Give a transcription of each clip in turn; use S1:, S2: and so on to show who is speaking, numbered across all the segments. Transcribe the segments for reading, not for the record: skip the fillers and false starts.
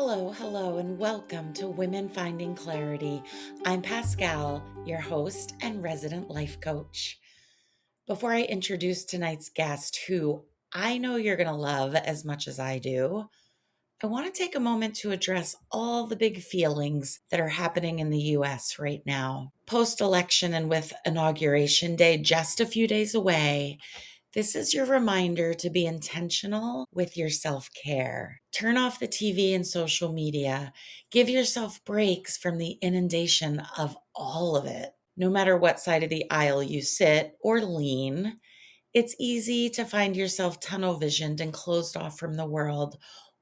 S1: Hello, and welcome to Women Finding Clarity. I'm Pascale, your host and resident life coach. Before I introduce tonight's guest, who I know you're going to love as much as I do, I want to take a moment to address all the big feelings that are happening in the US right now. Post election and with Inauguration Day just a few days away, this is your reminder to be intentional with your self care. Turn off the TV and social media. Give yourself breaks from the inundation of all of it. No matter what side of the aisle you sit or lean, it's easy to find yourself tunnel visioned and closed off from the world,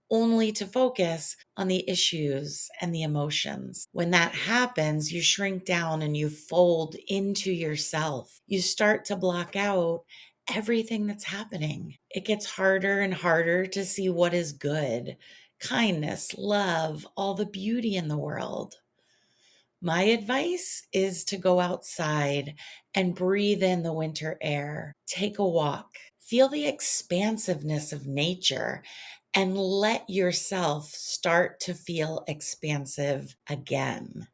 S1: only to focus on the issues and the emotions. When that happens, you shrink down and you fold into yourself. You start to block out everything that's happening. It gets harder and harder to see what is good, kindness, love, all the beauty in the world. My advice is to go outside and breathe in the winter air. Take a walk. Feel the expansiveness of nature and let yourself start to feel expansive again.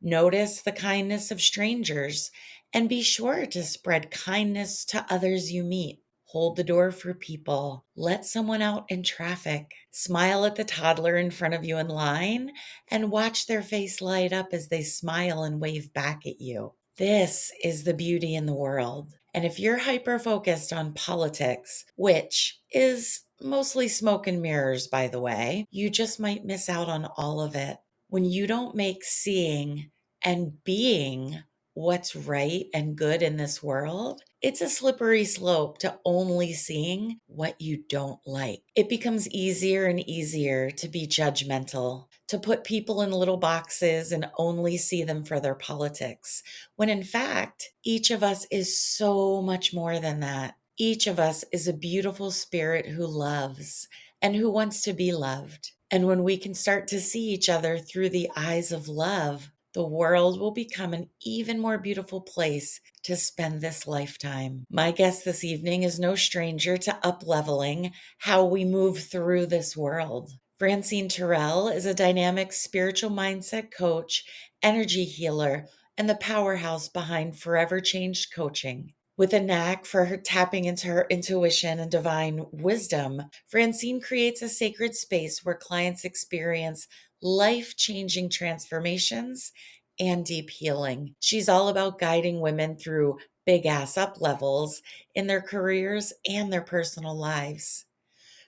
S1: Notice the kindness of strangers and be sure to spread kindness to others you meet. Hold the door for people. Let someone out in traffic. Smile at the toddler in front of you in line and watch their face light up as they smile and wave back at you. This is the beauty in the world. And if you're hyper focused on politics, which is mostly smoke and mirrors, by the way, you just might miss out on all of it. When you don't make seeing and being what's right and good in this world, it's a slippery slope to only seeing what you don't like. It becomes easier and easier to be judgmental, to put people in little boxes and only see them for their politics, when in fact, each of us is so much more than that. Each of us is a beautiful spirit who loves and who wants to be loved. And when we can start to see each other through the eyes of love, the world will become an even more beautiful place to spend this lifetime. My guest this evening is no stranger to upleveling how we move through this world. Francine Tirrell is a dynamic spiritual mindset coach, energy healer, and the powerhouse behind Forever Changed Coaching. With a knack for her tapping into her intuition and divine wisdom, Francine creates a sacred space where clients experience life-changing transformations and deep healing. She's all about guiding women through big ass up levels in their careers and their personal lives.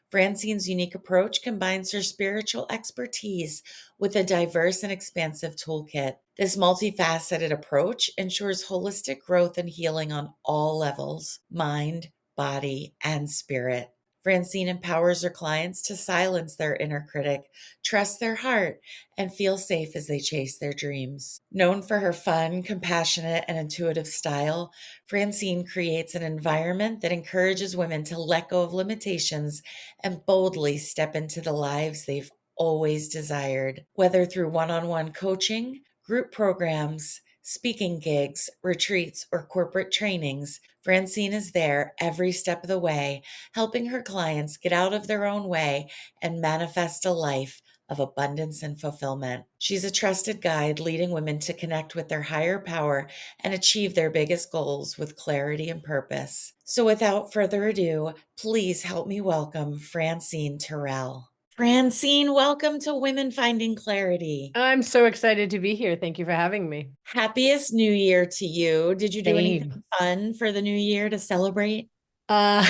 S1: Francine's unique approach combines her spiritual expertise with a diverse and expansive toolkit. This multifaceted approach ensures holistic growth and healing on all levels: mind, body, and spirit. Francine empowers her clients to silence their inner critic, trust their heart, and feel safe as they chase their dreams. Known for her fun, compassionate, and intuitive style, Francine creates an environment that encourages women to let go of limitations and boldly step into the lives they've always desired. Whether through one-on-one coaching, group programs, speaking gigs, retreats, or corporate trainings, Francine is there every step of the way, helping her clients get out of their own way and manifest a life of abundance and fulfillment. She's a trusted guide leading women to connect with their higher power and achieve their biggest goals with clarity and purpose. So without further ado, please help me welcome Francine Tirrell. Francine, welcome to Women Finding Clarity.
S2: I'm so excited to be here. Thank you for having me.
S1: Happiest New Year to you. Did you do anything
S2: Same.
S1: fun for the new year to celebrate?
S2: Uh,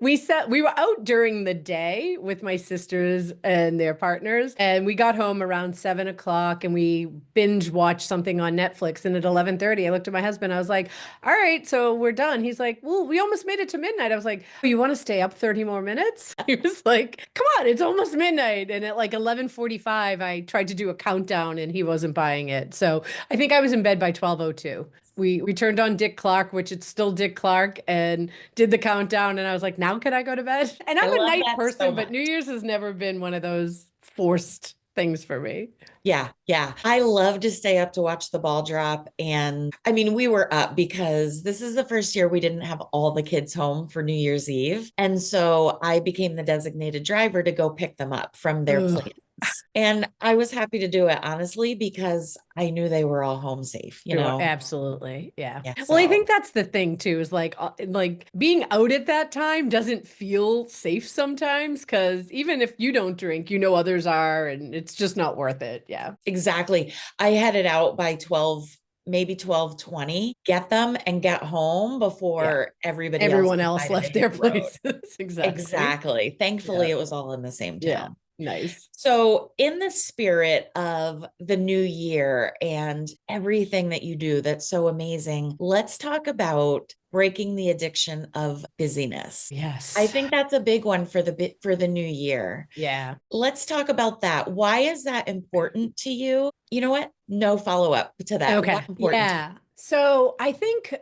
S2: we were out during the day with my sisters and their partners, and we got home around 7 o'clock and we binge watched something on Netflix. And at 11:30, I looked at my husband. I was like, all right, so we're done. He's like, well, we almost made it to midnight. I was like, "Oh, you want to stay up 30 more minutes?" He was like, come on, it's almost midnight. And at like 11:45, I tried to do a countdown and he wasn't buying it. So I think I was in bed by 12:02. We turned on Dick Clark, which it's still Dick Clark, and did the countdown. And I was like, now can I go to bed? And
S1: I
S2: I'm a
S1: love
S2: night
S1: that so
S2: person, but New
S1: much.
S2: Year's has never been one of those forced things for me.
S1: Yeah, yeah. I love to stay up to watch the ball drop. And I mean, we were up because this is the first year we didn't have all the kids home for New Year's Eve. And so I became the designated driver to go pick them up from their
S2: Ugh.
S1: plans. And I was happy to do it, honestly, because I knew they were all home safe, you
S2: Sure,
S1: know?
S2: absolutely. Yeah.
S1: Yeah.
S2: Well, I think
S1: So
S2: that's the thing too, is like being out at that time doesn't feel safe sometimes because even if you don't drink, you know others are, and it's just not worth it. Yeah.
S1: exactly. I headed out by 12, maybe 12:20, get them and get home
S2: Yeah.
S1: before everybody else
S2: Everyone else
S1: decided to
S2: left
S1: hit
S2: their
S1: the road.
S2: places. Exactly.
S1: Exactly.
S2: Yeah.
S1: Thankfully, it was all in the same
S2: Yeah.
S1: town.
S2: Nice.
S1: So, in the spirit of the new year and everything that you do that's so amazing, let's talk about breaking the addiction of busyness. I
S2: Yes.
S1: think that's a big one for the new year.
S2: Yeah.
S1: Let's talk about that. Why is that important to you? You know what? No follow up to that. Why
S2: Okay.
S1: important to you?
S2: Yeah. So I think,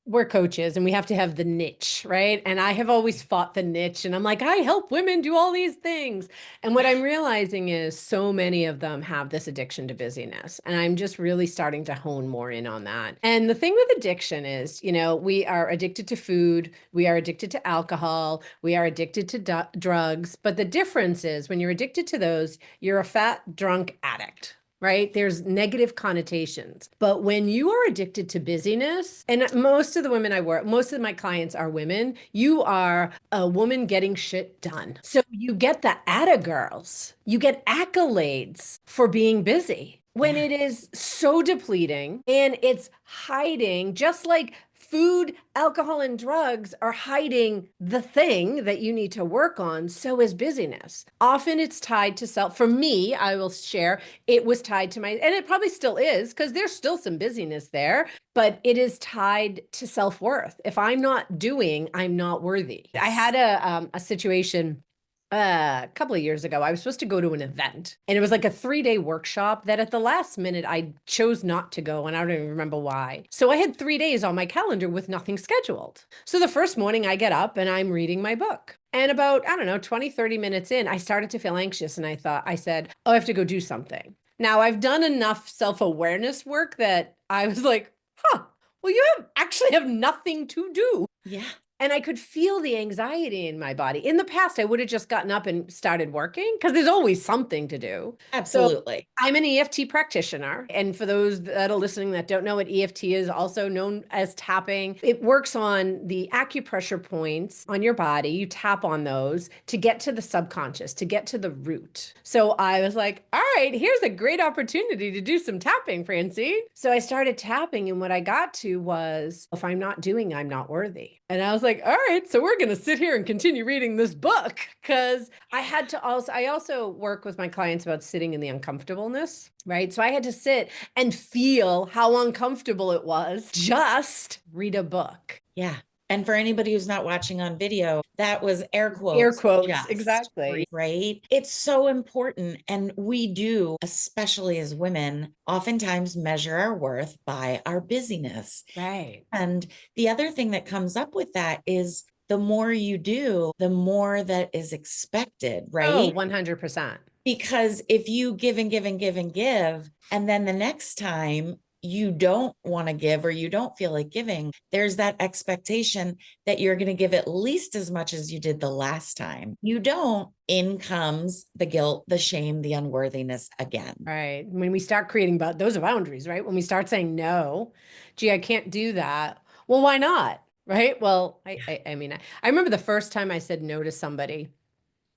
S2: we're coaches and we have to have the niche, right? And I have always fought the niche and I'm like, I help women do all these things. And what I'm realizing is so many of them have this addiction to busyness. And I'm just really starting to hone more in on that. And the thing with addiction is, we are addicted to food, we are addicted to alcohol, we are addicted to drugs. But the difference is when you're addicted to those, you're a fat, drunk addict, right? There's negative connotations. But when you are addicted to busyness, and most of the women I work, most of my clients are women, you are a woman getting shit done. So you get the atta girls, you get accolades for being busy when
S1: Yeah.
S2: it is so depleting and it's hiding, just like food, alcohol, and drugs are hiding the thing that you need to work on. So is busyness. Often it's tied to self. For me, I will share, it was tied to my, and it probably still is because there's still some busyness there, but it is tied to self-worth. If I'm not doing, I'm not worthy. I
S1: Yes.
S2: had a situation a couple of years ago. I was supposed to go to an event and it was like a 3-day workshop that at the last minute I chose not to go and I don't even remember why. So I had 3 days on my calendar with nothing scheduled. So the first morning I get up and I'm reading my book. And about, I don't know, 20, 30 minutes in, I started to feel anxious and I said, oh, I have to go do something. Now I've done enough self-awareness work that I was like, well, you actually have nothing to do.
S1: Yeah.
S2: And I could feel the anxiety in my body. In the past, I would have just gotten up and started working because there's always something to do. So
S1: Absolutely.
S2: I'm an EFT practitioner. And for those that are listening that don't know what EFT is, also known as tapping, it works on the acupressure points on your body. You tap on those to get to the subconscious, to get to the root. So I was like, all right, here's a great opportunity to do some tapping, Francine. So I started tapping. And what I got to was, if I'm not doing, I'm not worthy. And I was like, all right, so we're going to sit here and continue reading this book because I also work with my clients about sitting in the uncomfortableness, right? So I had to sit and feel how uncomfortable it was. Just read a book.
S1: Yeah. And for anybody who's not watching on video, that was air
S2: Air
S1: quotes,
S2: quotes,
S1: just
S2: exactly.
S1: right. It's so important. And we do, especially as women, oftentimes measure our worth by our busyness.
S2: Right.
S1: And the other thing that comes up with that is the more you do, the more that is expected,
S2: Oh,
S1: right?
S2: 100%.
S1: Because if you give and give and give and give, and then the next time you don't want to give or you don't feel like giving, there's that expectation that you're going to give at least as much as you did the last time. You don't, in comes the guilt, the shame, the unworthiness again.
S2: Right. When we start creating those are boundaries, right? When we start saying no, gee, I can't do that. Well, why not? Right. Well, I mean, I remember the first time I said no to somebody.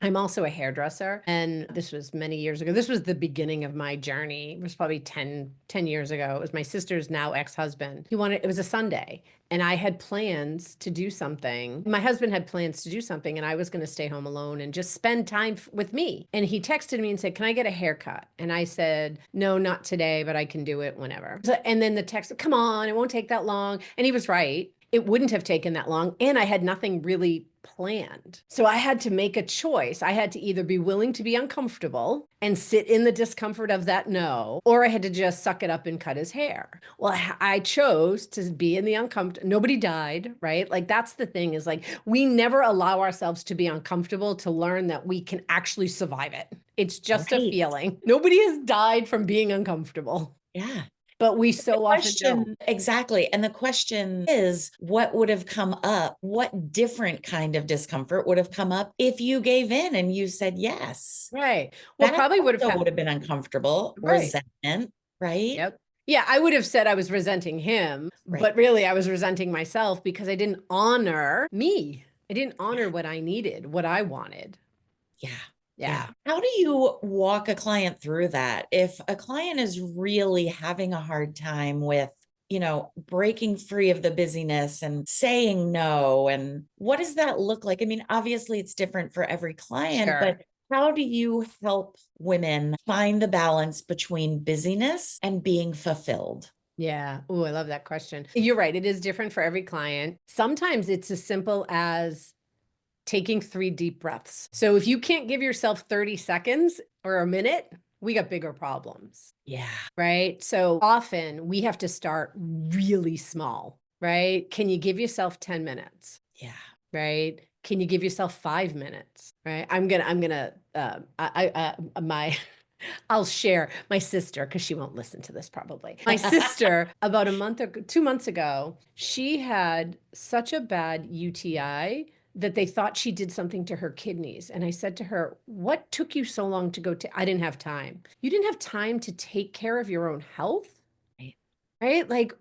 S2: I'm also a hairdresser, and this was many years ago. This was the beginning of my journey. It was probably ten years ago. It was my sister's now ex-husband. It was a Sunday, and I had plans to do something. My husband had plans to do something, and I was going to stay home alone and just spend time with me. And he texted me and said, "Can I get a haircut?" And I said, "No, not today, but I can do it whenever." And then the text, "Come on, it won't take that long." And he was right. It wouldn't have taken that long. And I had nothing really planned. So I had to make a choice. I had to either be willing to be uncomfortable and sit in the discomfort of that no, or I had to just suck it up and cut his hair. Well, I chose to be in the uncomfortable. Nobody died, right? Like that's the thing is like we never allow ourselves to be uncomfortable to learn that we can actually survive it. It's just a
S1: Right.
S2: feeling. Nobody has died from being uncomfortable,
S1: Yeah.
S2: but we
S1: The
S2: so often don't.
S1: question, exactly. And the question is, what would have come up? What different kind of discomfort would have come up if you gave in and you said yes?
S2: Right. Well,
S1: That
S2: probably would have
S1: also
S2: had,
S1: would have been uncomfortable,
S2: right.
S1: resentment, right?
S2: Yep. Yeah, I would have said I was resenting him,
S1: Right.
S2: but really I was resenting myself because I didn't honor me. I didn't honor what I needed, what I wanted.
S1: Yeah. Yeah.
S2: Yeah.
S1: How do you walk a client through that? If a client is really having a hard time with, breaking free of the busyness and saying no, and what does that look like? I mean, obviously it's different for every client, but
S2: Sure.
S1: how do you help women find the balance between busyness and being fulfilled?
S2: Yeah. Oh, I love that question. You're right. It is different for every client. Sometimes it's as simple as taking 3 deep breaths. So if you can't give yourself 30 seconds or a minute, we got bigger problems.
S1: Yeah.
S2: Right. So often we have to start really small, right? Can you give yourself 10 minutes?
S1: Yeah.
S2: Right? Can you give yourself 5 minutes? Right? My, I'll share my sister because she won't listen to this probably. My sister, about a month or 2 months ago, she had such a bad UTI that they thought she did something to her kidneys. And I said to her, "What took you so long to go to?" I didn't have time. You didn't have time to take care of your own health,
S1: Right.
S2: right? Like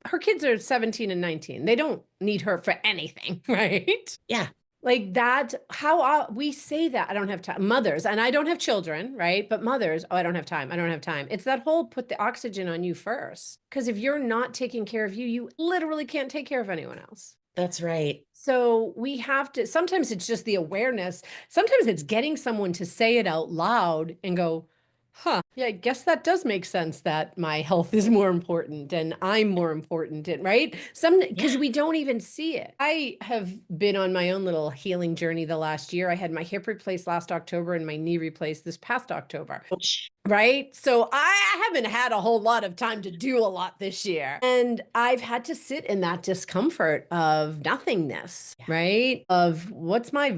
S2: her kids are 17 and 19. They don't need her for anything, right?
S1: Yeah.
S2: Like that, how we say that I don't have time. Mothers, and I don't have children, right? But mothers, oh, I don't have time. I don't have time. It's that whole put the oxygen on you first. Because if you're not taking care of you, you literally can't take care of anyone else.
S1: That's right.
S2: So we have to, sometimes it's just the awareness. Sometimes it's getting someone to say it out loud and go, huh, yeah, I guess that does make sense that my health is more important and I'm more important, and right?
S1: Yeah.
S2: Because we don't even see it. I have been on my own little healing journey the last year. I had my hip replaced last October and my knee replaced this past October.
S1: Ouch.
S2: Right. So I haven't had a whole lot of time to do a lot this year. And I've had to sit in that discomfort of nothingness,
S1: Yeah.
S2: right? Of what's my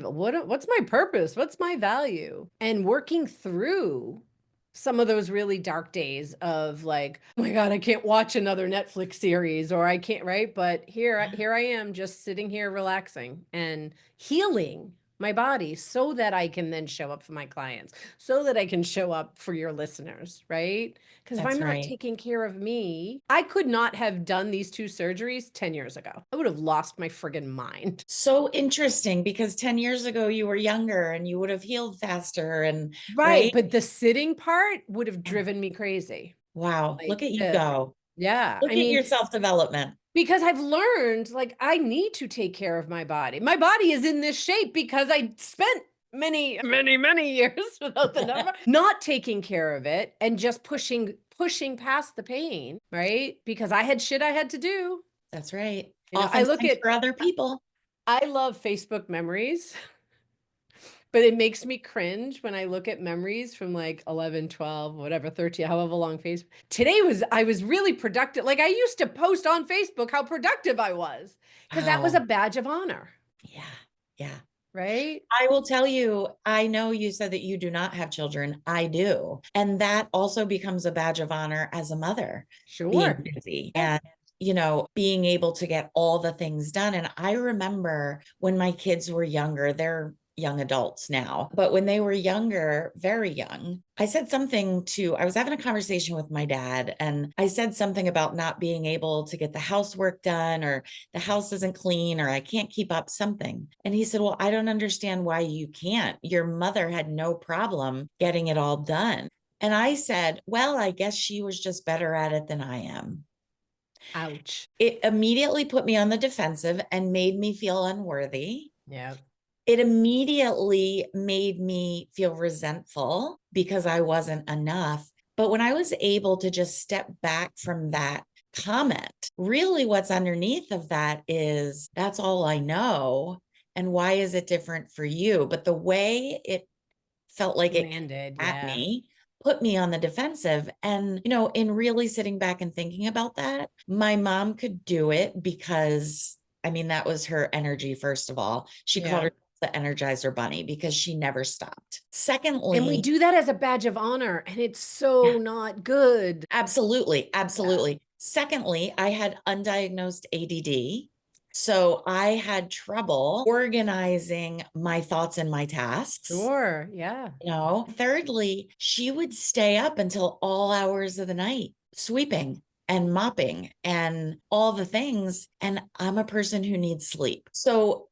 S2: purpose? What's my value? And working through some of those really dark days of like, oh my God, I can't watch another Netflix series or I can't, right? But here I am just sitting here relaxing and healing my body so that I can then show up for my clients, so that I can show up for your listeners, right? Because if
S1: That's
S2: I'm not
S1: right.
S2: taking care of me, I could not have done these 2 surgeries 10 years ago. I would have lost my friggin' mind.
S1: So interesting because 10 years ago you were younger and you would have healed faster and
S2: Right.
S1: right?
S2: But the sitting part would have driven me crazy.
S1: Wow,
S2: Like,
S1: look at you go.
S2: yeah.
S1: Look
S2: I
S1: at
S2: mean,
S1: your self-development.
S2: because I've learned like I need to take care of my body. My body is in this shape because I spent many years without the number not taking care of it and just pushing past the pain, right? Because I had shit I had to do.
S1: That's right.
S2: I look
S1: Oftentimes
S2: at
S1: for other people.
S2: I love Facebook memories, but it makes me cringe when I look at memories from like 11, 12, whatever, 13, however long Facebook. Today I was really productive. Like I used to post on Facebook how productive I was because that was a
S1: Wow.
S2: badge of honor,
S1: Yeah. Yeah.
S2: right?
S1: I will tell you, I know you said that you do not have children. I do. And that also becomes a badge of honor as a mother, being
S2: Sure.
S1: busy
S2: Yeah.
S1: and, being able to get all the things done. And I remember when my kids were younger, they're young adults now, but when they were younger, very young, I was having a conversation with my dad, and I said something about not being able to get the housework done, or the house isn't clean, or I can't keep up something. And he said, "Well, I don't understand why you can't. Your mother had no problem getting it all done." And I said, "Well, I guess she was just better at it than I am."
S2: Ouch.
S1: It immediately put me on the defensive and made me feel unworthy.
S2: Yeah.
S1: It immediately made me feel resentful because I wasn't enough. But when I was able to just step back from that comment, really what's underneath of that is that's all I know. and why is it different for you? But the way it felt like it
S2: Landed,
S1: came at
S2: yeah.
S1: me put me on the defensive. And, in really sitting back and thinking about that, my mom could do it because, I mean, that was her energy, first of all. She called
S2: Yeah.
S1: her the Energizer Bunny because she never stopped.
S2: And we
S1: Secondly,
S2: do that as a badge of honor, and it's
S1: yeah,
S2: so not good.
S1: absolutely,
S2: Yeah.
S1: absolutely. Secondly, I had undiagnosed ADD. So I had trouble organizing my thoughts and my tasks.
S2: Sure. Yeah.
S1: Thirdly, she would stay up until all hours of the night, sweeping and mopping and all the things. And I'm a person who needs sleep. So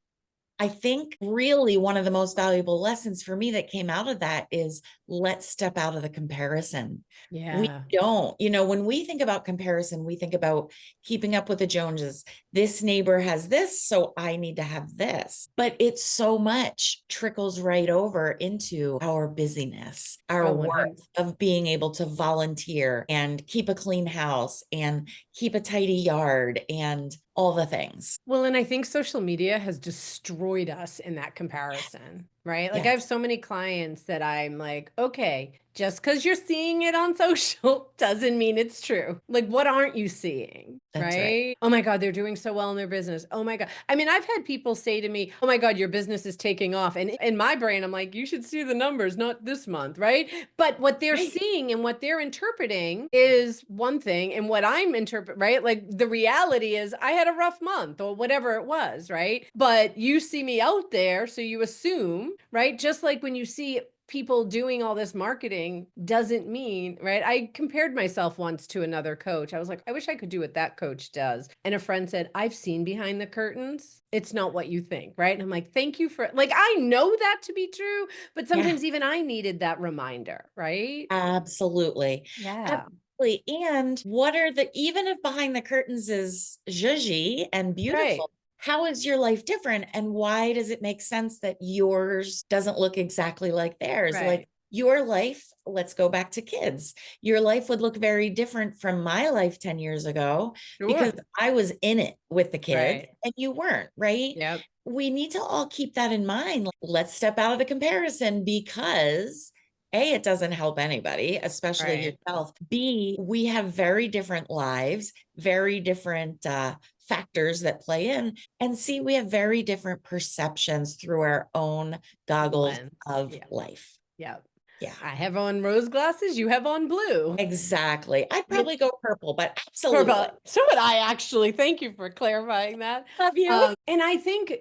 S1: I think really one of the most valuable lessons for me that came out of that is let's step out of the comparison. We
S2: Yeah.
S1: don't, when we think about comparison, we think about keeping up with the Joneses. This neighbor has this, so I need to have this. But it's so much trickles right over into our busyness, our
S2: Oh,
S1: worth
S2: 100.
S1: of being able to volunteer and keep a clean house and keep a tidy yard and all the things.
S2: Well, and I think social media has destroyed us in that comparison, right? Like I have
S1: Yes,
S2: so many clients that I'm like, okay, just because you're seeing it on social doesn't mean it's true. Like, what aren't you seeing?
S1: that's right.
S2: Right? Oh my God, they're doing so well in their business. Oh my God. I mean, I've had people say to me, oh my God, your business is taking off. And in my brain, I'm like, you should see the numbers, not this month, right? But what they're
S1: Right.
S2: seeing and what they're interpreting is one thing. And what I'm interpreting, right? Like the reality is I had a rough month or whatever it was, right? But you see me out there. So you assume, right? Just like when you see people doing all this marketing doesn't mean, right? I compared myself once to another coach. I was like, I wish I could do what that coach does. And a friend said, I've seen behind the curtains. It's not what you think, right? And I'm like, thank you for, like, I know that to be true, but
S1: Yeah.
S2: sometimes even I needed that reminder, right?
S1: Absolutely.
S2: Yeah.
S1: Absolutely. And what are even if behind the curtains is zhuzhy and
S2: Right.
S1: beautiful, how is your life different? And why does it make sense that yours doesn't look exactly like theirs? Like
S2: Right.
S1: your life, let's go back to kids. Your life would look very different from my life 10 years ago because
S2: Sure.
S1: I was in it with the kids
S2: Right.
S1: and you weren't, right?
S2: Yep.
S1: We need to all keep that in mind. Like, let's step out of the comparison because A, it doesn't help anybody, especially
S2: Right.
S1: yourself. B, we have very different lives, very different factors that play in. And C, we have very different perceptions through our own goggles
S2: Lens.
S1: of
S2: Yeah.
S1: life.
S2: Yep.
S1: Yeah,
S2: I have on rose glasses. You have on blue.
S1: exactly. I'd probably go purple, but absolutely.
S2: Purple. So would I actually. Thank you for clarifying that.
S1: Love you.
S2: And I think,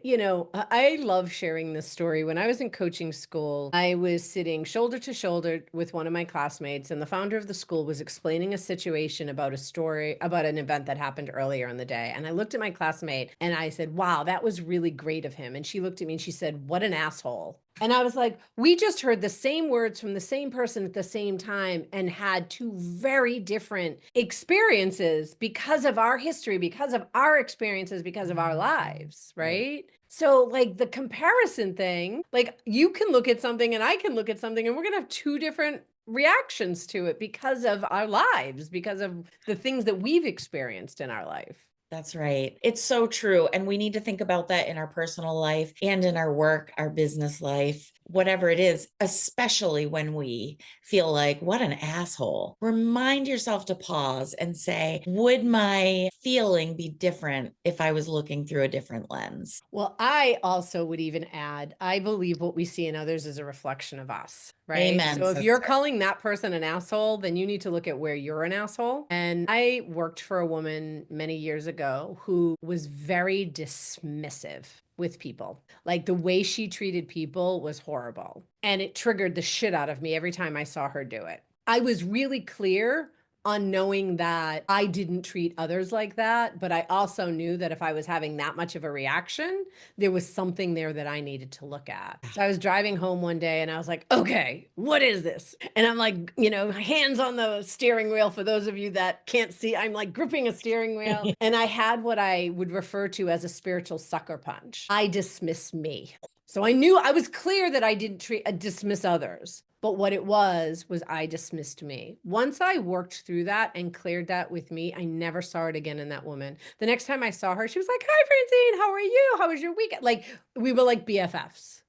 S2: I love sharing this story. When I was in coaching school, I was sitting shoulder to shoulder with one of my classmates, and the founder of the school was explaining a situation about a story about an event that happened earlier in the day. And I looked at my classmate and I said, wow, that was really great of him. And she looked at me and she said, what an asshole. And I was like, we just heard the same words from the same person at the same time and had two very different experiences because of our history, because of our experiences, because of our lives,
S1: Right.
S2: right? So, like the comparison thing, like you can look at something and I can look at something and we're going to have two different reactions to it because of our lives, because of the things that we've experienced in our life.
S1: That's right. It's so true. And we need to think about that in our personal life and in our work, our business life, whatever it is, especially when we feel like, what an asshole. Remind yourself to pause and say, would my feeling be different if I was looking through a different lens?
S2: Well, I also would even add, I believe what we see in others is a reflection of us, right?
S1: Amen,
S2: So if you're
S1: sister.
S2: calling that person an asshole, then you need to look at where you're an asshole. And I worked for a woman many years ago who was very dismissive with people. Like the way she treated people was horrible. And it triggered the shit out of me every time I saw her do it. I was really clear on knowing that I didn't treat others like that, but I also knew that if I was having that much of a reaction, there was something there that I needed to look at. So I was driving home one day and I was like, okay, what is this? And I'm like, hands on the steering wheel. For those of you that can't see, I'm like gripping a steering wheel. And I had what I would refer to as a spiritual sucker punch. I dismiss me. So I knew I was clear that I didn't dismiss others. But what it was I dismissed me. Once I worked through that and cleared that with me, I never saw it again in that woman. The next time I saw her, she was like, "Hi, Francine. How are you? How was your weekend?" Like, we were like BFFs.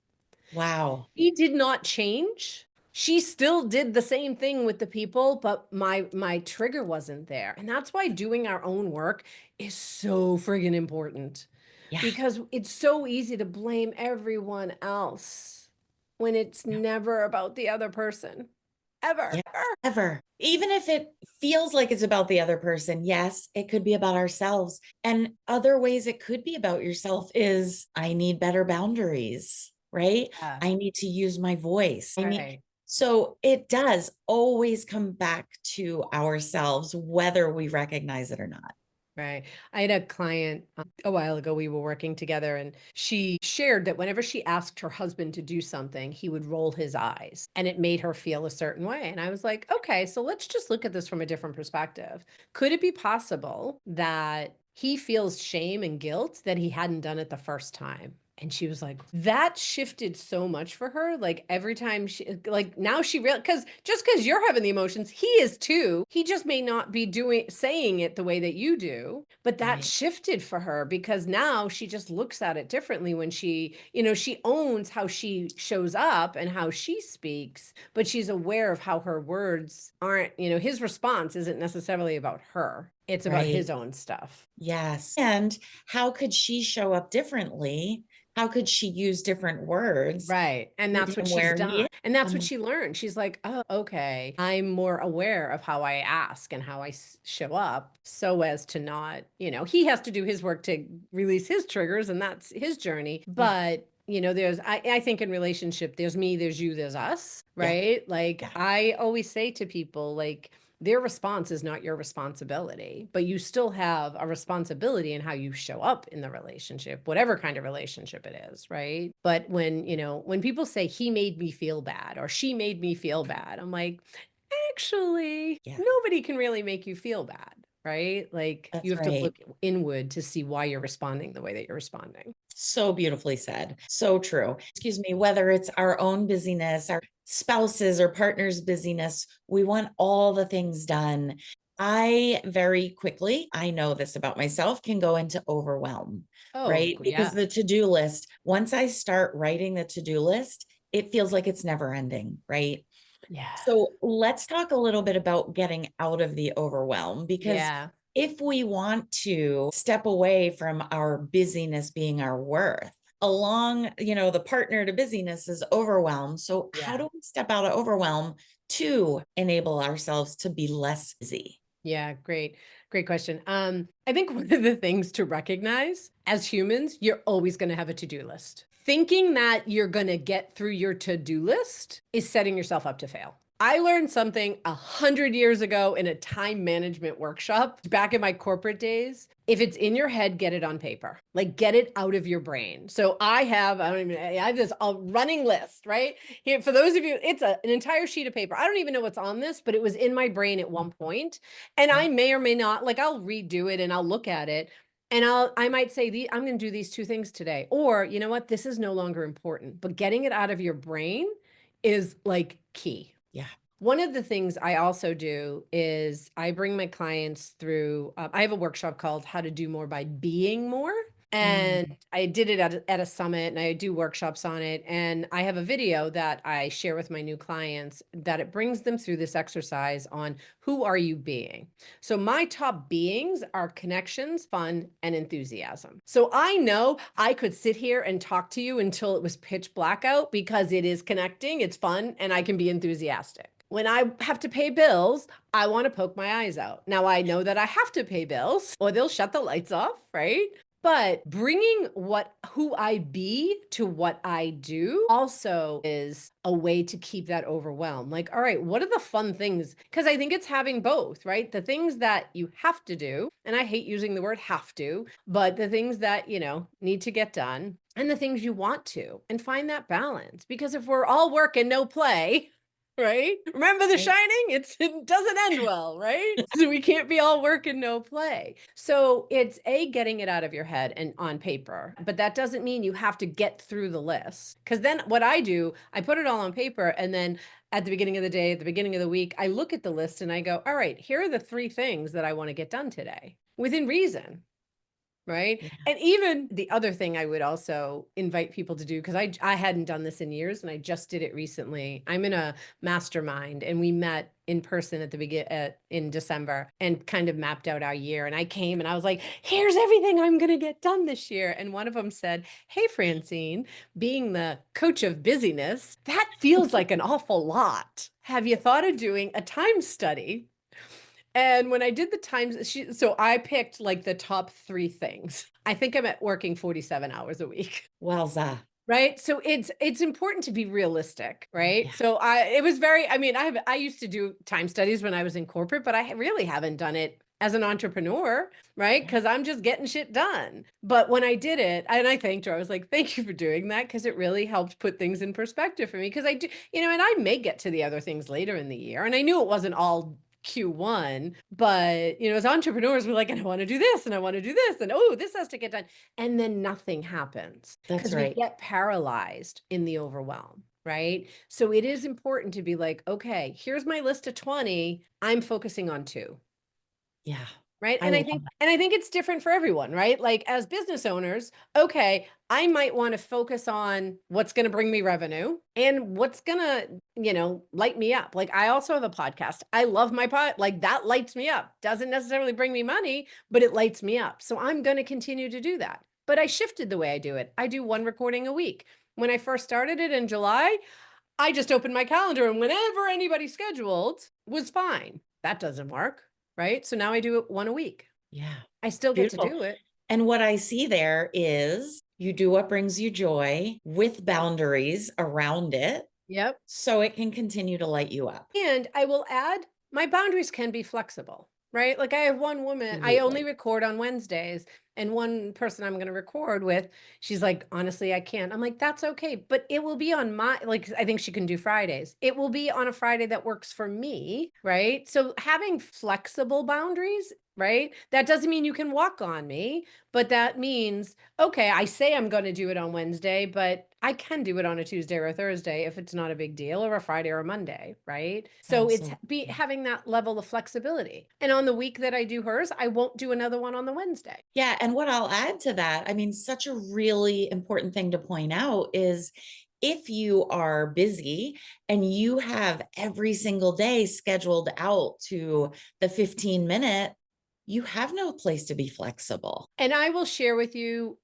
S1: Wow.
S2: He did not change. She still did the same thing with the people, but my trigger wasn't there. And that's why doing our own work is so friggin' important,
S1: Yeah.
S2: because it's so easy to blame everyone else when it's
S1: Yeah.
S2: never about the other person. Ever.
S1: Yes, ever. Even if it feels like it's about the other person, yes, it could be about ourselves. And other ways it could be about yourself is I need better boundaries, right?
S2: Yeah,
S1: I need to use my voice.
S2: right.
S1: So it does always come back to ourselves, whether we recognize it or not.
S2: Right. I had a client a while ago. We were working together, and she shared that whenever she asked her husband to do something, he would roll his eyes and it made her feel a certain way. And I was like, okay, so let's just look at this from a different perspective. Could it be possible that he feels shame and guilt that he hadn't done it the first time? And she was like, that shifted so much for her. Like every time like now she real, because just because you're having the emotions, he is too. He just may not be saying it the way that you do. But that
S1: Right.
S2: shifted for her because now she just looks at it differently when she owns how she shows up and how she speaks, but she's aware of how her words aren't, his response isn't necessarily about her. It's about
S1: Right.
S2: his own stuff.
S1: Yes. And how could she show up differently? How could she use different words
S2: Right. And
S1: meet
S2: that's what
S1: him
S2: she's
S1: where he
S2: done.
S1: is?
S2: And that's what
S1: Um,
S2: she learned. She's like, oh, okay. I'm more aware of how I ask and how I show up so as to not, he has to do his work to release his triggers, and that's his journey.
S1: yeah.
S2: But I think in relationship, there's me, there's you, there's us,
S1: Yeah.
S2: right? Like
S1: Yeah.
S2: I always say to people, like, their response is not your responsibility, but you still have a responsibility in how you show up in the relationship, whatever kind of relationship it is, right? But when people say he made me feel bad or she made me feel bad, I'm like, actually,
S1: Yeah.
S2: nobody can really make you feel bad, right? Like you
S1: That's
S2: have to
S1: right.
S2: look inward to see why you're responding the way that you're responding.
S1: So beautifully said. So true. Excuse me, whether it's our own busyness, our spouses or partners' busyness, we want all the things done. I very quickly, I know this about myself, can go into overwhelm,
S2: Oh,
S1: right? Because
S2: yeah.
S1: the to do list, once I start writing the to do list, it feels like it's never ending, right?
S2: Yeah.
S1: So let's talk a little bit about getting out of the overwhelm because
S2: Yeah.
S1: if we want to step away from our busyness being our worth, along, the partner to busyness is overwhelm. So how
S2: Yeah.
S1: do we step out of overwhelm to enable ourselves to be less busy?
S2: Yeah, great. Great question. I think one of the things to recognize as humans, you're always going to have a to-do list. Thinking that you're going to get through your to-do list is setting yourself up to fail. I learned something 100 years ago in a time management workshop back in my corporate days. If it's in your head, get it on paper. Like get it out of your brain. So I have this running list, right? Here, for those of you, it's an entire sheet of paper. I don't even know what's on this, but it was in my brain at one point. And
S1: Yeah.
S2: I may or may not, like I'll redo it and I'll look at it. And I might say, I'm going to do these two things today. Or, you know what? This is no longer important. But getting it out of your brain is like key.
S1: Yeah.
S2: One of the things I also do is I bring my clients through, I have a workshop called How to Do More by Being More. And
S1: Mm,
S2: I did it at a summit, and I do workshops on it. And I have a video that I share with my new clients that it brings them through this exercise on who are you being? So my top beings are connections, fun, and enthusiasm. So I know I could sit here and talk to you until it was pitch black out because it is connecting, it's fun, and I can be enthusiastic. When I have to pay bills, I want to poke my eyes out. Now I know that I have to pay bills or they'll shut the lights off, right? But bringing who I be to what I do also is a way to keep that overwhelmed. Like, all right, what are the fun things? Because I think it's having both, right? The things that you have to do, and I hate using the word have to, but the things that, need to get done and the things you want to, and find that balance. Because if we're all work and no play, right? Remember The
S1: Right.
S2: Shining? It doesn't end well, right? So we can't be all work and no play. So it's A, getting it out of your head and on paper, but that doesn't mean you have to get through the list. Because then what I do, I put it all on paper, and then at the beginning of the day, at the beginning of the week, I look at the list and I go, all right, here are the 3 things that I want to get done today within reason. Right.
S1: Yeah.
S2: And even the other thing I would also invite people to do, because I hadn't done this in years and I just did it recently. I'm in a mastermind and we met in person at the in December and kind of mapped out our year. And I came and I was like, here's everything I'm going to get done this year. And one of them said, hey, Francine, being the coach of busyness, that feels like an awful lot. Have you thought of doing a time study? And when I did the times, so I picked like the top 3 things. I think I'm at working 47 hours a week.
S1: Wowza.
S2: Right. So it's important to be realistic,
S1: Yeah.
S2: right? So it was very, I mean, I used to do time studies when I was in corporate, but I really haven't done it as an entrepreneur, right?
S1: Yeah.
S2: Because I'm just getting shit done. But when I did it, and I thanked her, I was like, thank you for doing that, because it really helped put things in perspective for me. Because I do, and I may get to the other things later in the year. And I knew it wasn't all Q1, but as entrepreneurs, we're like, and I want to do this and I want to do this, and oh, this has to get done. And then nothing happens
S1: That's
S2: because we
S1: right.
S2: get paralyzed in the overwhelm. Right. So it is important to be like, okay, here's my list of 20. I'm focusing on 2.
S1: Yeah.
S2: Right.
S1: I
S2: And I
S1: love
S2: think,
S1: that.
S2: and I think it's different for everyone, right? Like as business owners, okay, I might want to focus on what's going to bring me revenue and what's going to, light me up. Like I also have a podcast. I love my pod, like that lights me up. Doesn't necessarily bring me money, but it lights me up. So I'm going to continue to do that. But I shifted the way I do it. I do 1 recording a week. When I first started it in July, I just opened my calendar and whenever anybody scheduled was fine. That doesn't work, right? So now I do it 1 a week.
S1: Yeah.
S2: I still get to
S1: Beautiful.
S2: do it.
S1: And what I see there is you do what brings you joy with boundaries around it
S2: Yep.
S1: so it can continue to light you up.
S2: And I will add, my boundaries can be flexible, right? Like I have one woman, I only
S1: Absolutely.
S2: record on Wednesdays, and one person I'm going to record with, she's like, honestly, I can't. I'm like, that's okay. But it will be on like, I think she can do Fridays. It will be on a Friday that works for me, right? So having flexible boundaries, right? That doesn't mean you can walk on me, but that means, okay, I say I'm going to do it on Wednesday, but I can do it on a Tuesday or a Thursday if it's not a big deal, or a Friday or a Monday, right? So it's
S1: Absolutely.
S2: having that level of flexibility. And on the week that I do hers, I won't do another one on the Wednesday.
S1: Yeah. And what I'll add to that, I mean, such a really important thing to point out is if you are busy and you have every single day scheduled out to the 15-minute, you have no place to be flexible.
S2: And I will share with you,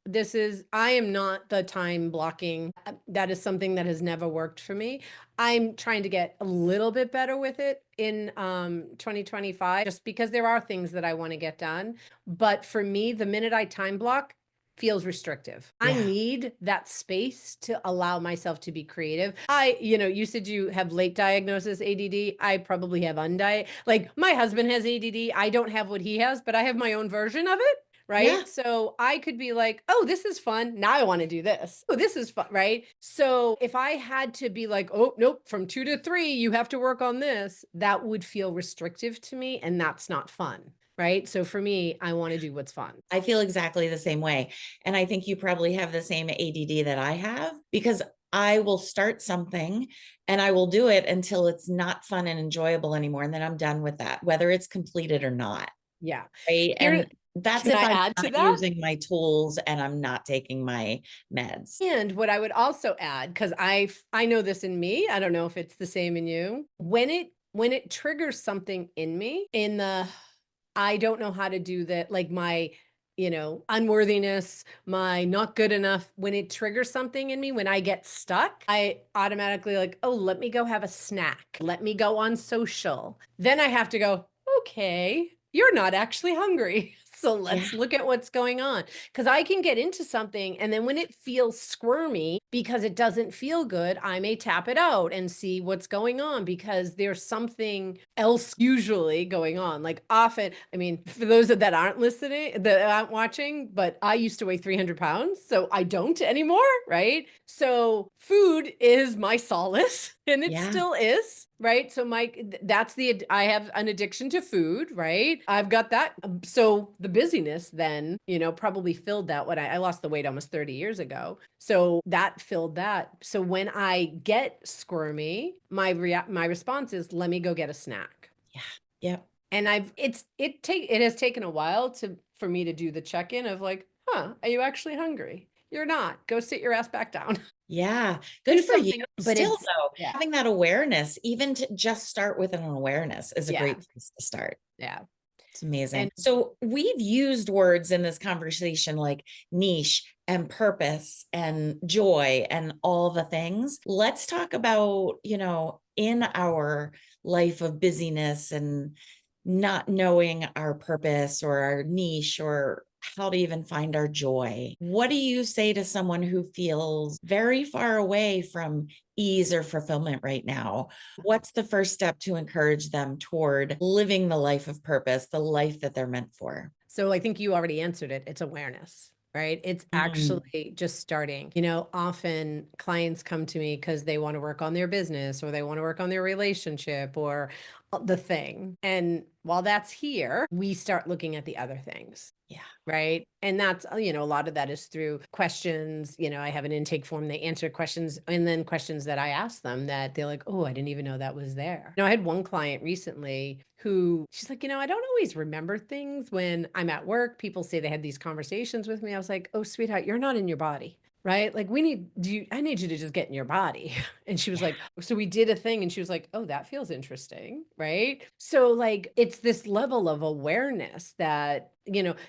S2: I am not the time blocking. That is something that has never worked for me. I'm trying to get a little bit better with it in 2025, just because there are things that I want to get done. But for me, the minute I time block, feels restrictive. I
S1: Yeah.
S2: need that space to allow myself to be creative. You said you have late diagnosis ADD. I probably have like my husband has ADD. I don't have what he has, but I have my own version of it.
S1: Yeah.
S2: Right. So I could be like, oh, this is fun. Now I want to do this. Oh, this is fun. Right. So if I had to be like, oh, nope, from 2 to 3, you have to work on this, that would feel restrictive to me. And that's not fun. Right. So for me, I want to do what's fun.
S1: I feel exactly the same way. And I think you probably have the same ADD that I have because I will start something and I will do it until it's not fun and enjoyable anymore. And then I'm done with that, whether it's completed or not.
S2: Yeah.
S1: Right.
S2: Here,
S1: And that's
S2: can
S1: if
S2: I
S1: I'm
S2: add to
S1: not
S2: that?
S1: using my tools and I'm not taking my meds.
S2: And what I would also add, because I know this in me, I don't know if it's the same in you. When it triggers something in me, in the I don't know how to do that, like my unworthiness, my not good enough, when it triggers something in me, when I get stuck, I automatically like, oh, let me go have a snack. Let me go on social. Then I have to go, okay, you're not actually hungry. So
S1: Yeah.
S2: let's look at what's going on. Because I can get into something, and then when it feels squirmy because it doesn't feel good, I may tap it out and see what's going on, because there's something else usually going on. Like often, I mean, for those that aren't listening, that aren't watching, but I used to weigh 300 pounds, so I don't anymore, right? So food is my solace. And it
S1: Yeah.
S2: still is, right? So I have an addiction to food, right? I've got that. So the busyness then, probably filled that when I lost the weight almost 30 years ago. So that filled that. So when I get squirmy, my response is, let me go get a snack.
S1: Yeah. Yep.
S2: And it has taken a while for me to do the check-in of like, huh, are you actually hungry? You're not. Go sit your ass back down.
S1: Yeah.
S2: Do
S1: Good for you.
S2: something. But
S1: Still
S2: it's
S1: though,
S2: yeah,
S1: having that awareness, even to just start with an awareness is a
S2: yeah,
S1: great place to start.
S2: yeah.
S1: It's amazing.
S2: And
S1: So we've used words in this conversation like niche and purpose and joy and all the things. Let's talk about, in our life of busyness and not knowing our purpose or our niche or how to even find our joy. What do you say to someone who feels very far away from ease or fulfillment right now? What's the first step to encourage them toward living the life of purpose, the life that they're meant for?
S2: so I think you already answered it. It's awareness, right? It's
S1: Mm,
S2: actually just starting. Often clients come to me because they want to work on their business or they want to work on their relationship or the thing. And while that's here, we start looking at the other things.
S1: yeah,
S2: Right. And that's, a lot of that is through questions. I have an intake form, they answer questions and then questions that I ask them that they're like, oh, I didn't even know that was there. I had one client recently who she's like, I don't always remember things when I'm at work. People say they had these conversations with me. I was like, oh, sweetheart, you're not in your body. Right. Like I need you to just get in your body. And she was
S1: yeah,
S2: like, so we did a thing and she was like, oh, that feels interesting. Right. So like, it's this level of awareness that,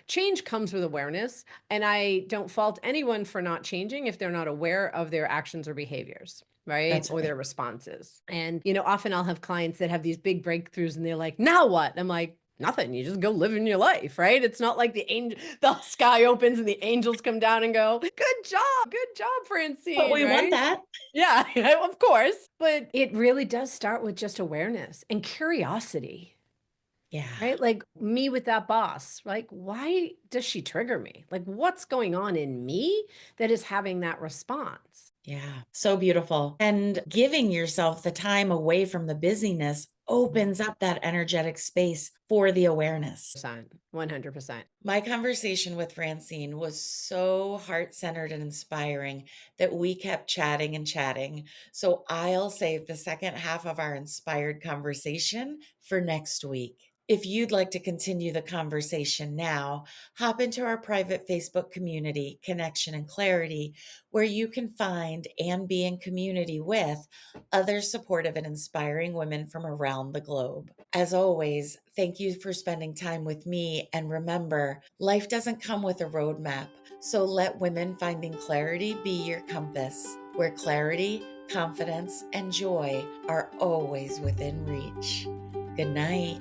S2: change comes with awareness. And I don't fault anyone for not changing if they're not aware of their actions or behaviors. Right.
S1: that's
S2: Or
S1: right.
S2: their responses. And, often I'll have clients that have these big breakthroughs and they're like, now what? I'm like, nothing. You just go live in your life, right? It's not like the sky opens and the angels come down and go, good job,
S1: But
S2: Francine,
S1: we want
S2: right?
S1: that.
S2: Yeah, of course. But it really does start with just awareness and curiosity,
S1: Yeah.
S2: right? Like me with that boss, like, why does she trigger me? Like, what's going on in me that is having that response?
S1: Yeah, so beautiful. And giving yourself the time away from the busyness opens up that energetic space for the awareness.
S2: 100%.
S1: My conversation with Francine was so heart centered and inspiring that we kept chatting and chatting. So I'll save the second half of our inspired conversation for next week. If you'd like to continue the conversation now, hop into our private Facebook community, Connection and Clarity, where you can find and be in community with other supportive and inspiring women from around the globe. As always, thank you for spending time with me. And remember, life doesn't come with a roadmap. So let Women Finding Clarity be your compass, where clarity, confidence, and joy are always within reach. Good night.